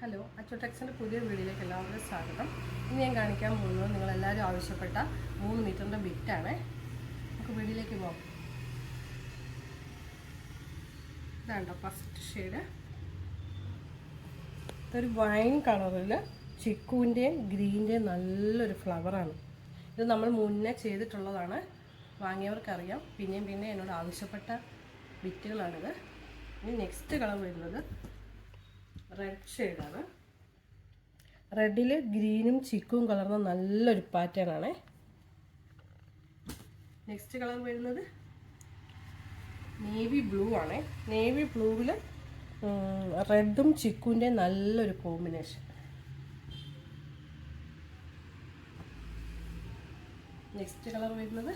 Hello, അച്ചോടെക്സിൻ്റെ പുതിയ വീഡിയോയിലേക്ക് എല്ലാവർക്കും സ്വാഗതം. ഇനി ഞാൻ കാണിക്കാൻ പോകുന്നത് നിങ്ങളെല്ലാവരും ആവശ്യപ്പെട്ട 3 മീറ്ററിൻ്റെ ബിറ്റാണ്. നമുക്ക് വീഡിയോയിലേക്ക് പോകാം. ഇതാണ്ടോ ഫസ്റ്റ് ഷെയ്ഡ്. ഇതൊരു വൈൻ കളറിൽ ചിക്കുവിൻ്റെയും ഗ്രീൻ്റെയും നല്ലൊരു ഫ്ലവറാണ്. ഇത് നമ്മൾ മുന്നേ ചെയ്തിട്ടുള്ളതാണ്, വാങ്ങിയവർക്കറിയാം. പിന്നെയും എന്നോട് ആവശ്യപ്പെട്ട ബിറ്റുകളാണിത്. ഇനി നെക്സ്റ്റ് കളർ വരുന്നത് റെഡ് ഷെയ്ഡാണ്. റെഡിൽ ഗ്രീനും ചിക്കും കലർന്ന നല്ലൊരു പാറ്റേൺ ആണ്. നെക്സ്റ്റ് കളർ വരുന്നത് നേവി ബ്ലൂ ആണ്. നേവി ബ്ലൂവിൽ റെഡും ചിക്കുവിൻ്റെ നല്ലൊരു കോമ്പിനേഷൻ. നെക്സ്റ്റ് കളർ വരുന്നത്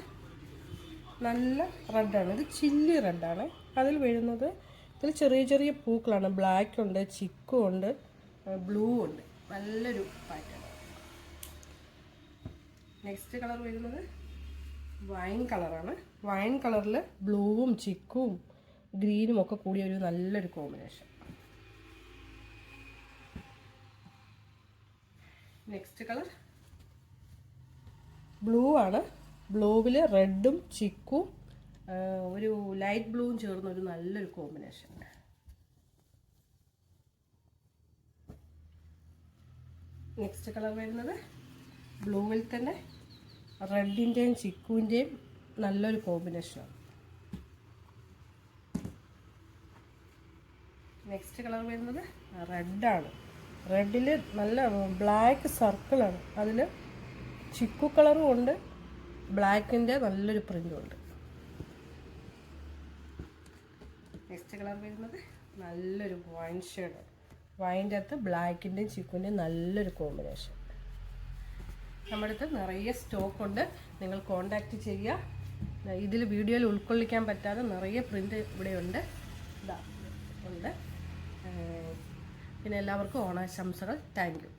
നല്ല റെഡാണ്. ഇത് ചില്ലി റെഡാണ്. അതിൽ വരുന്നത് ഇതിൽ ചെറിയ ചെറിയ പൂക്കളാണ്. ബ്ലാക്ക് ഉണ്ട്, ചിക്കും ഉണ്ട്, ബ്ലൂ ഉണ്ട്. നല്ലൊരു പാറ്റേൺ. നെക്സ്റ്റ് കളർ വരുന്നത് വൈൻ കളറാണ്. വൈൻ കളറിൽ ബ്ലൂവും ചിക്കും ഗ്രീനും ഒക്കെ കൂടിയ ഒരു നല്ലൊരു കോമ്പിനേഷൻ. നെക്സ്റ്റ് കളർ ബ്ലൂ ആണ്. ബ്ലൂവിൽ റെഡും ചിക്കും ഒരു ലൈറ്റ് ബ്ലൂവും ചേർന്ന ഒരു നല്ലൊരു കോമ്പിനേഷൻ. നെക്സ്റ്റ് കളർ വരുന്നത് ബ്ലൂവിൽ തന്നെ റെഡിൻ്റെയും ചിക്കുവിൻ്റെയും നല്ലൊരു കോമ്പിനേഷനാണ്. നെക്സ്റ്റ് കളർ വരുന്നത് റെഡാണ്. റെഡിൽ നല്ല ബ്ലാക്ക് സർക്കിളാണ്. അതിൽ ചിക്കു കളറും ഉണ്ട്, ബ്ലാക്കിൻ്റെ നല്ലൊരു പ്രിൻ്റും ഉണ്ട്. നെക്സ്റ്റ് കളർ വരുന്നത് നല്ലൊരു വൈൻ ഷെയ്ഡാണ്. വൈൻ്റെ അകത്ത് ബ്ലാക്കിൻ്റെയും ചിക്കുൻ്റെയും നല്ലൊരു കോമ്പിനേഷൻ. നമ്മുടെ അടുത്ത് നിറയെ സ്റ്റോക്ക് ഉണ്ട്, നിങ്ങൾ കോണ്ടാക്റ്റ് ചെയ്യുക. ഇതിൽ വീഡിയോയിൽ ഉൾക്കൊള്ളിക്കാൻ പറ്റാതെ നിറയെ പ്രിൻ്റ് ഇവിടെയുണ്ട്, ഇതാ ഉണ്ട്. പിന്നെ എല്ലാവർക്കും ഓണാശംസകൾ. Thank you.